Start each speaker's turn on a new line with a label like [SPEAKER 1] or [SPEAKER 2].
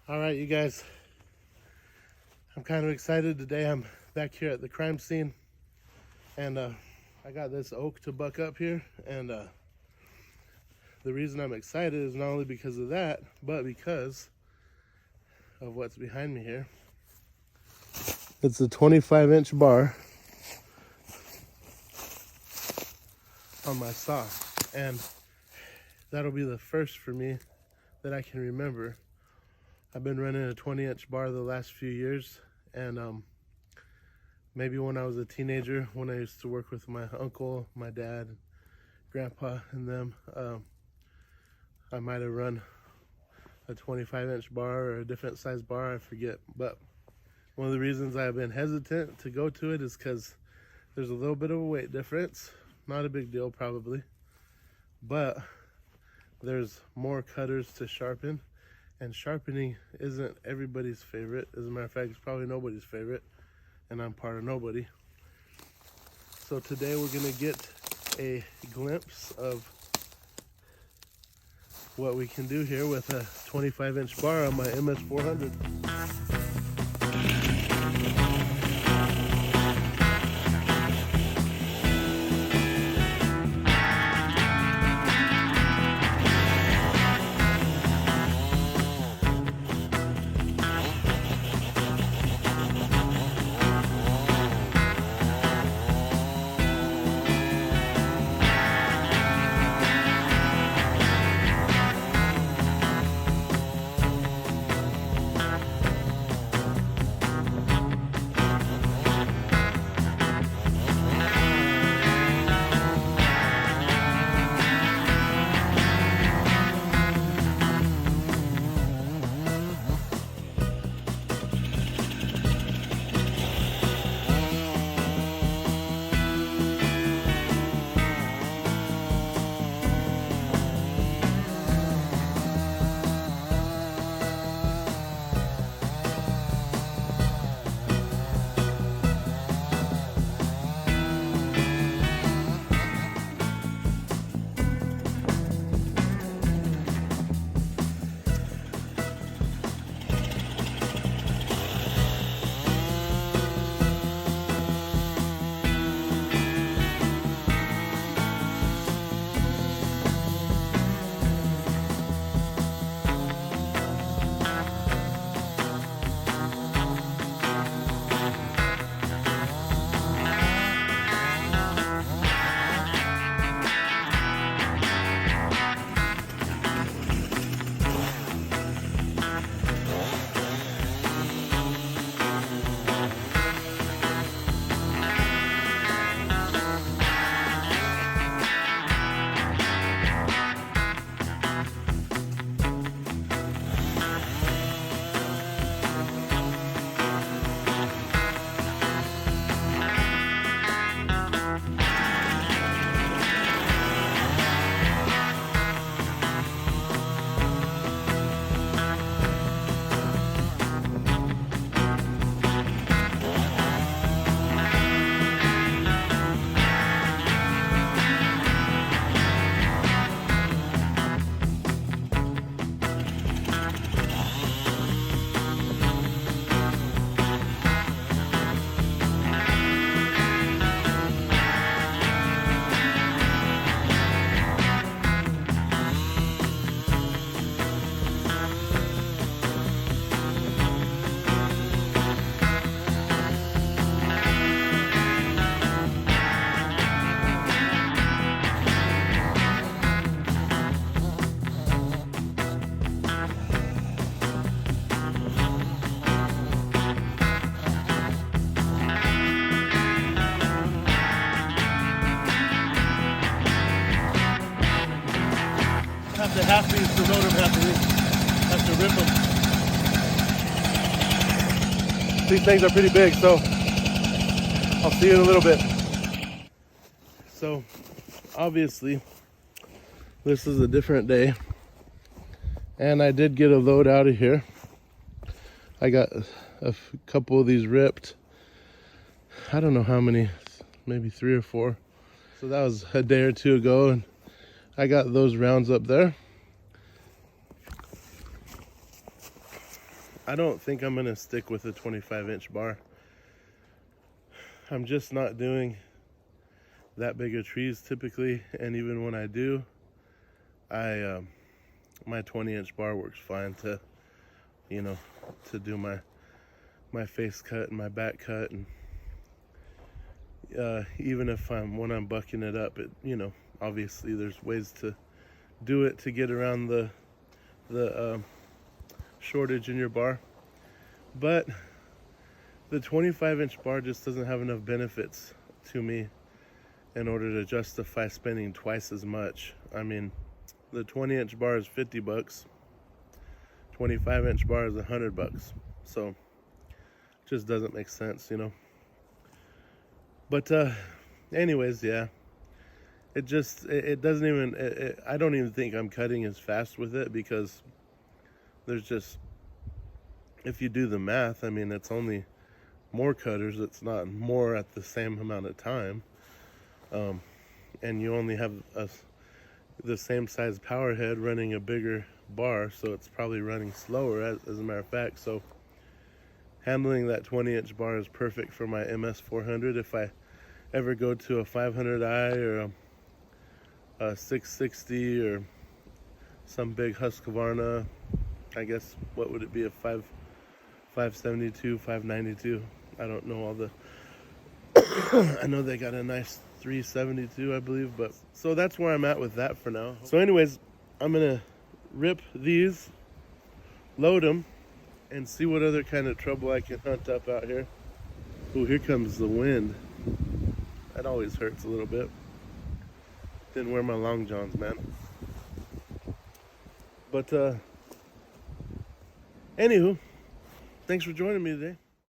[SPEAKER 1] All right, you guys, I'm kind of excited today. I'm back here at the crime scene, and I got this oak to buck up here, and the reason I'm excited is not only because of that, but because of what's behind me here. It's a 25-inch bar on my saw, and that'll be the first for me that I can remember. I've been running a 20-inch bar the last few years, and maybe when I was a teenager, when I used to work with my uncle, my dad, grandpa, and them, I might have run a 25-inch bar or a different size bar, I forget. But one of the reasons I've been hesitant to go to it is because there's a little bit of a weight difference. Not a big deal probably, but there's more cutters to sharpen, and sharpening isn't everybody's favorite. As a matter of fact, it's probably nobody's favorite, and I'm part of nobody. So today we're gonna get a glimpse of what we can do here with a 25-inch bar on my MS400. Have to half these to load them, have to rip them. These things are pretty big, so I'll see you in a little bit. So obviously this is a different day, and I did get a load out of here. I got a couple of these ripped. I don't know how many, maybe 3 or 4. So that was a day or two ago, and I got those rounds up there. I don't think I'm gonna stick with a 25-inch bar. I'm just not doing that big of trees typically, and even when I do, my 20-inch bar works fine to, you know, to do my face cut and my back cut, and even if when I'm bucking it up, it, you know, obviously there's ways to do it to get around the shortage in your bar, but the 25-inch bar just doesn't have enough benefits to me in order to justify spending twice as much. I mean, the 20-inch bar is $50, 25-inch bar is $100, so it just doesn't make sense, you know. But anyways, yeah, it doesn't even, I don't even think I'm cutting as fast with it, because there's just, if you do the math, I mean, it's only more cutters, it's not more at the same amount of time, and you only have the same size power head running a bigger bar, so it's probably running slower as a matter of fact. So handling that 20-inch bar is perfect for my MS400. If I ever go to a 500i or a 660 or some big Husqvarna, I guess, what would it be, a 572, 592? I don't know all the I know they got a nice 372, I believe, but so that's where I'm at with that for now. So anyways, I'm gonna rip these, load them, and see what other kind of trouble I can hunt up out here. Oh, here comes the wind. That always hurts a little bit. Didn't wear my long johns, man. But anywho, thanks for joining me today.